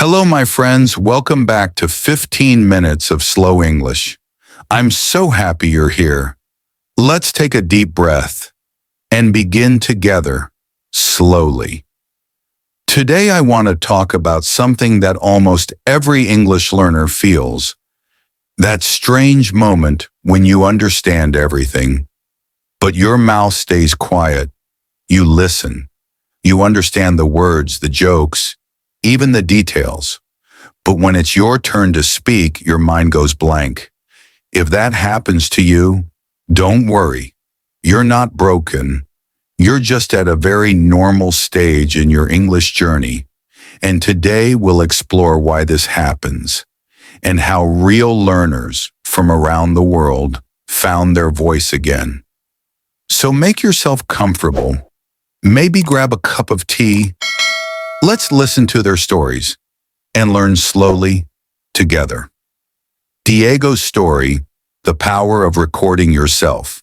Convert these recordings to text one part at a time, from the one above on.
Hello, my friends. Welcome back to 15 Minutes of Slow English. I'm so happy you're here. Let's take a deep breath and begin together, slowly. Today I want to talk about something that almost every English learner feels. That strange moment when you understand everything, but your mouth stays quiet. You listen. You understand the words, the jokes, even the details. But when it's your turn to speak, your mind goes blank. If that happens to you, don't worry. You're not broken. You're just at a very normal stage in your English journey. And today we'll explore why this happens and how real learners from around the world found their voice again. So make yourself comfortable. Maybe grab a cup of tea. Let's listen to their stories and learn slowly together. Diego's story, The Power of Recording Yourself.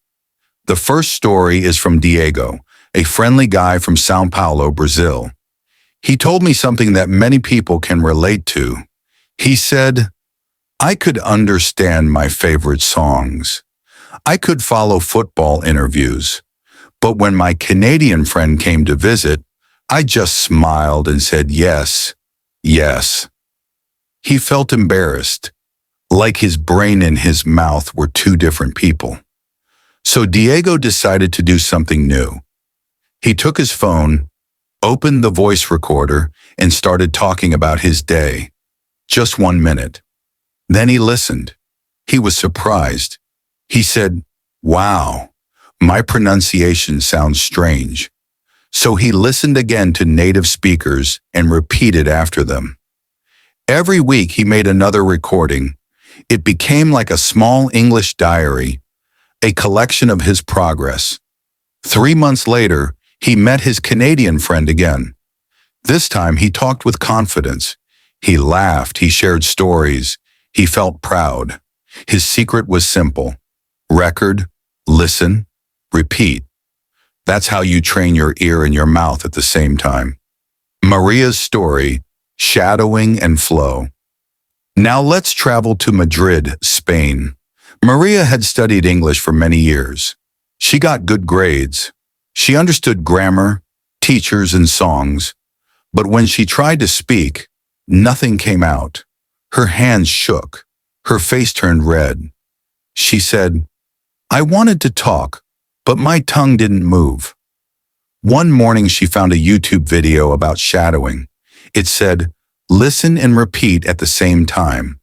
The first story is from Diego, a friendly guy from São Paulo, Brazil. He told me something that many people can relate to. He said, "I could understand my favorite songs. I could follow football interviews. But when my Canadian friend came to visit, I just smiled and said yes, yes." He felt embarrassed, like his brain and his mouth were two different people. So Diego decided to do something new. He took his phone, opened the voice recorder, and started talking about his day. Just 1 minute. Then he listened. He was surprised. He said, "Wow, my pronunciation sounds strange." So he listened again to native speakers and repeated after them. Every week he made another recording. It became like a small English diary, a collection of his progress. 3 months later, he met his Canadian friend again. This time he talked with confidence. He laughed, he shared stories, he felt proud. His secret was simple. Record, listen, repeat. That's how you train your ear and your mouth at the same time. Maria's story, Shadowing and Flow. Now let's travel to Madrid, Spain. Maria had studied English for many years. She got good grades. She understood grammar, teachers, and songs. But when she tried to speak, nothing came out. Her hands shook. Her face turned red. She said, "I wanted to talk, but my tongue didn't move." One morning she found a YouTube video about shadowing. It said, "Listen and repeat at the same time."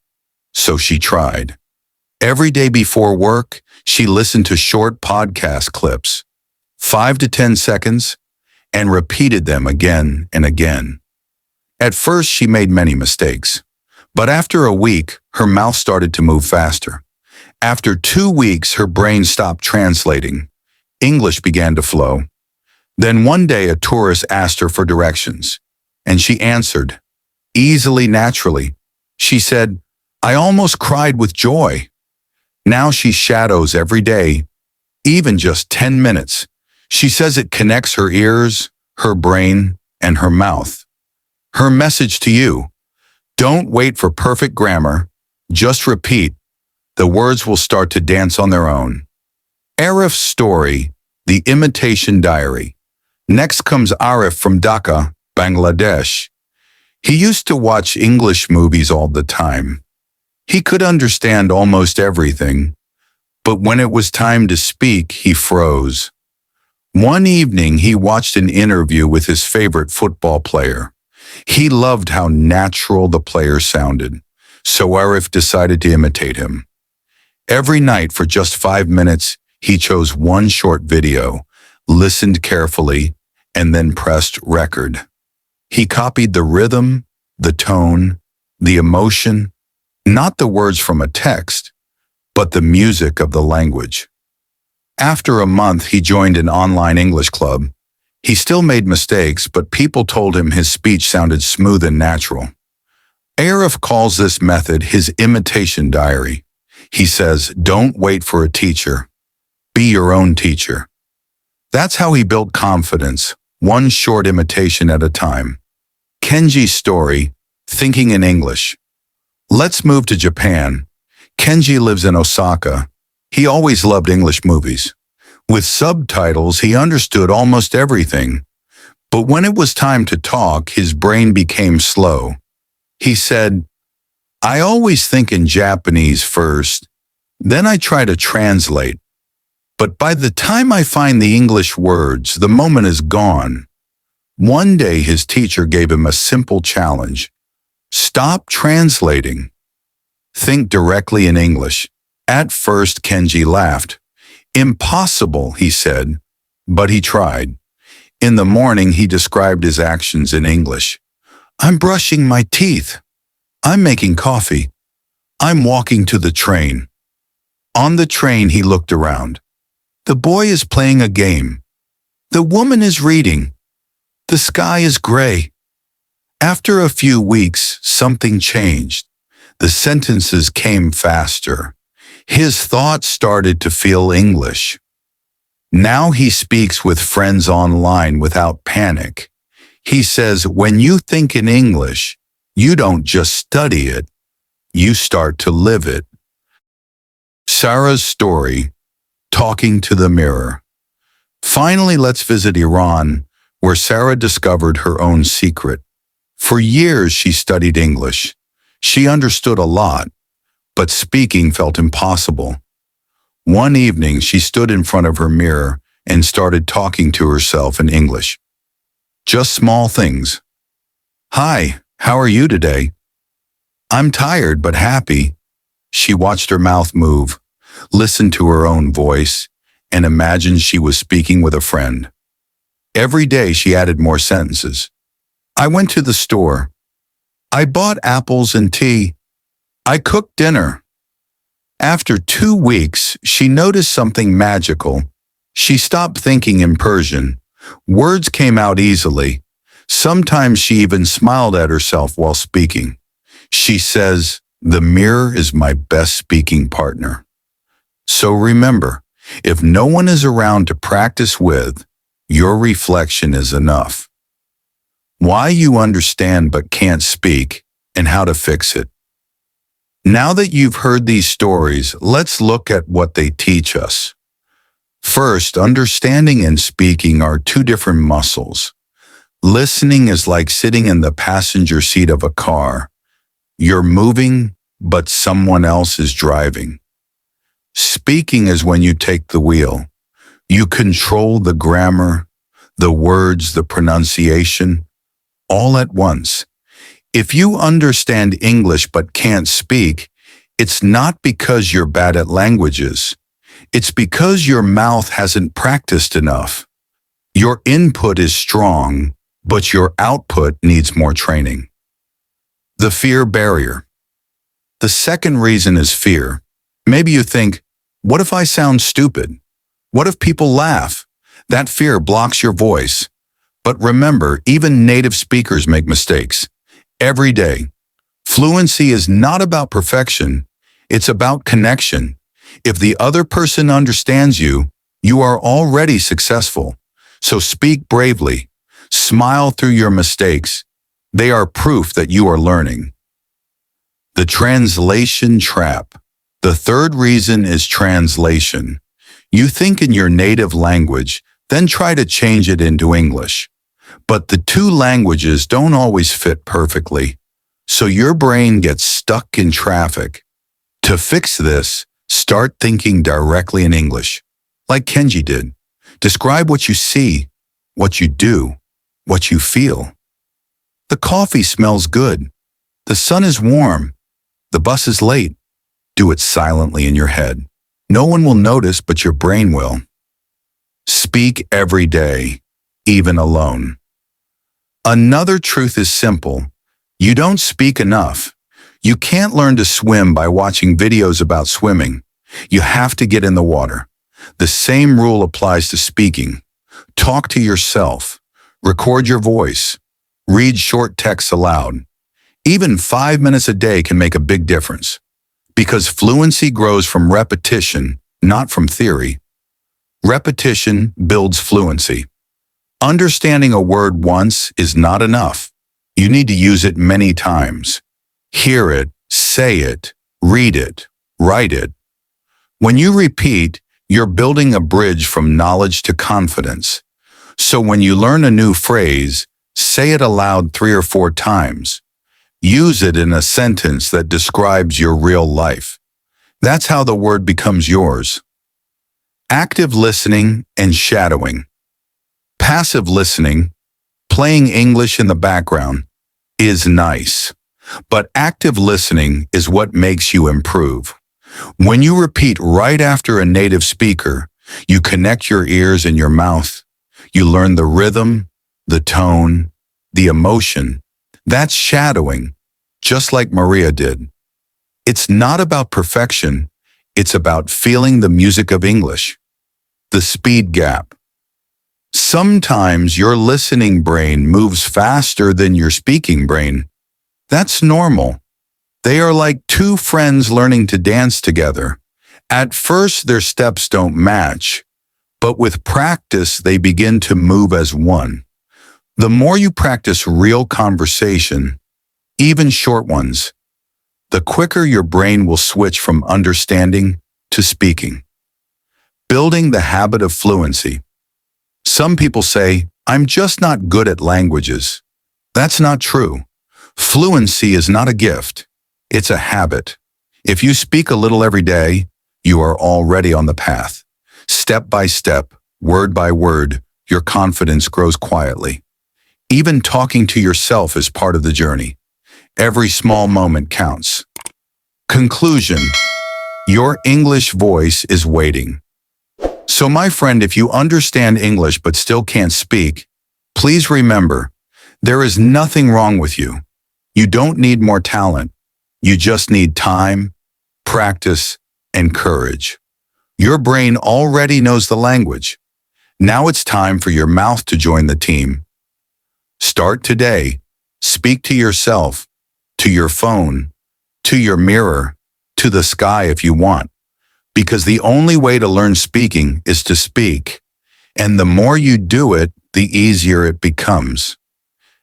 So she tried. Every day before work, she listened to short podcast clips, 5 to 10 seconds, and repeated them again and again. At first she made many mistakes, but after a week, her mouth started to move faster. After 2 weeks, her brain stopped translating. English began to flow. Then one day a tourist asked her for directions, and she answered, easily, naturally. She said, "I almost cried with joy." Now she shadows every day, even just 10 minutes. She says it connects her ears, her brain, and her mouth. Her message to you: don't wait for perfect grammar, just repeat. The words will start to dance on their own. Arif's story, The Imitation Diary. Next comes Arif from Dhaka, Bangladesh. He used to watch English movies all the time. He could understand almost everything, but when it was time to speak, he froze. One evening, he watched an interview with his favorite football player. He loved how natural the player sounded, so Arif decided to imitate him. Every night for just 5 minutes, he chose one short video, listened carefully, and then pressed record. He copied the rhythm, the tone, the emotion, not the words from a text, but the music of the language. After a month, he joined an online English club. He still made mistakes, but people told him his speech sounded smooth and natural. Arif calls this method his imitation diary. He says, don't wait for a teacher. Be your own teacher. That's how he built confidence, one short imitation at a time. Kenji's story, thinking in English. Let's move to Japan. Kenji lives in Osaka. He always loved English movies. With subtitles, he understood almost everything. But when it was time to talk, his brain became slow. He said, I always think in Japanese first, then I try to translate. But by the time I find the English words, the moment is gone. One day his teacher gave him a simple challenge. Stop translating. Think directly in English. At first, Kenji laughed. Impossible, he said, but he tried. In the morning, he described his actions in English. I'm brushing my teeth. I'm making coffee. I'm walking to the train. On the train, he looked around. The boy is playing a game. The woman is reading. The sky is gray. After a few weeks, something changed. The sentences came faster. His thoughts started to feel English. Now he speaks with friends online without panic. He says, when you think in English, you don't just study it, you start to live it. Sarah's story, talking to the mirror. Finally, let's visit Iran, where Sarah discovered her own secret. For years, she studied English. She understood a lot, but speaking felt impossible. One evening, she stood in front of her mirror and started talking to herself in English. Just small things. Hi, how are you today? I'm tired but happy. She watched her mouth move, listened to her own voice, and imagined she was speaking with a friend. Every day she added more sentences. I went to the store. I bought apples and tea. I cooked dinner. After 2 weeks, she noticed something magical. She stopped thinking in Persian. Words came out easily. Sometimes she even smiled at herself while speaking. She says, the mirror is my best speaking partner. So remember, if no one is around to practice with, your reflection is enough. Why you understand but can't speak, and how to fix it. Now that you've heard these stories, let's look at what they teach us. First, understanding and speaking are two different muscles. Listening is like sitting in the passenger seat of a car. You're moving, but someone else is driving. Speaking is when you take the wheel. You control the grammar, the words, the pronunciation, all at once. If you understand English but can't speak, it's not because you're bad at languages. It's because your mouth hasn't practiced enough. Your input is strong, but your output needs more training. The fear barrier. The second reason is fear. Maybe you think, what if I sound stupid? What if people laugh? That fear blocks your voice. But remember, even native speakers make mistakes. Every day. Fluency is not about perfection. It's about connection. If the other person understands you, you are already successful. So speak bravely. Smile through your mistakes. They are proof that you are learning. The translation trap. The third reason is translation. You think in your native language, then try to change it into English. But the two languages don't always fit perfectly, so your brain gets stuck in traffic. To fix this, start thinking directly in English, like Kenji did. Describe what you see, what you do, what you feel. The coffee smells good. The sun is warm. The bus is late. Do it silently in your head. No one will notice, but your brain will. Speak every day, even alone. Another truth is simple. You don't speak enough. You can't learn to swim by watching videos about swimming. You have to get in the water. The same rule applies to speaking. Talk to yourself. Record your voice. Read short texts aloud. Even 5 minutes a day can make a big difference. Because fluency grows from repetition, not from theory. Repetition builds fluency. Understanding a word once is not enough. You need to use it many times. Hear it, say it, read it, write it. When you repeat, you're building a bridge from knowledge to confidence. So when you learn a new phrase, say it aloud 3 or 4 times. Use it in a sentence that describes your real life. That's how the word becomes yours. Active listening and shadowing. Passive listening, playing English in the background, is nice. But active listening is what makes you improve. When you repeat right after a native speaker, you connect your ears and your mouth. You learn the rhythm, the tone, the emotion. That's shadowing, just like Maria did. It's not about perfection, it's about feeling the music of English. The speed gap. Sometimes your listening brain moves faster than your speaking brain. That's normal. They are like two friends learning to dance together. At first, their steps don't match, but with practice, they begin to move as one. The more you practice real conversation, even short ones, the quicker your brain will switch from understanding to speaking. Building the habit of fluency. Some people say, "I'm just not good at languages." That's not true. Fluency is not a gift. It's a habit. If you speak a little every day, you are already on the path. Step by step, word by word, your confidence grows quietly. Even talking to yourself is part of the journey. Every small moment counts. Conclusion. Your English voice is waiting. So my friend, if you understand English but still can't speak, please remember, there is nothing wrong with you. You don't need more talent. You just need time, practice, and courage. Your brain already knows the language. Now it's time for your mouth to join the team. Start today. Speak to yourself, to your phone, to your mirror, to the sky if you want. Because the only way to learn speaking is to speak. And the more you do it, the easier it becomes.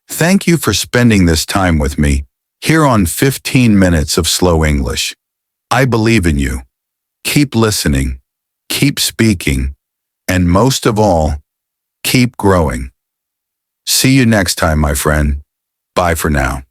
Thank you for spending this time with me here on 15 Minutes of Slow English. I believe in you. Keep listening, keep speaking, and most of all, keep growing. See you next time, my friend. Bye for now.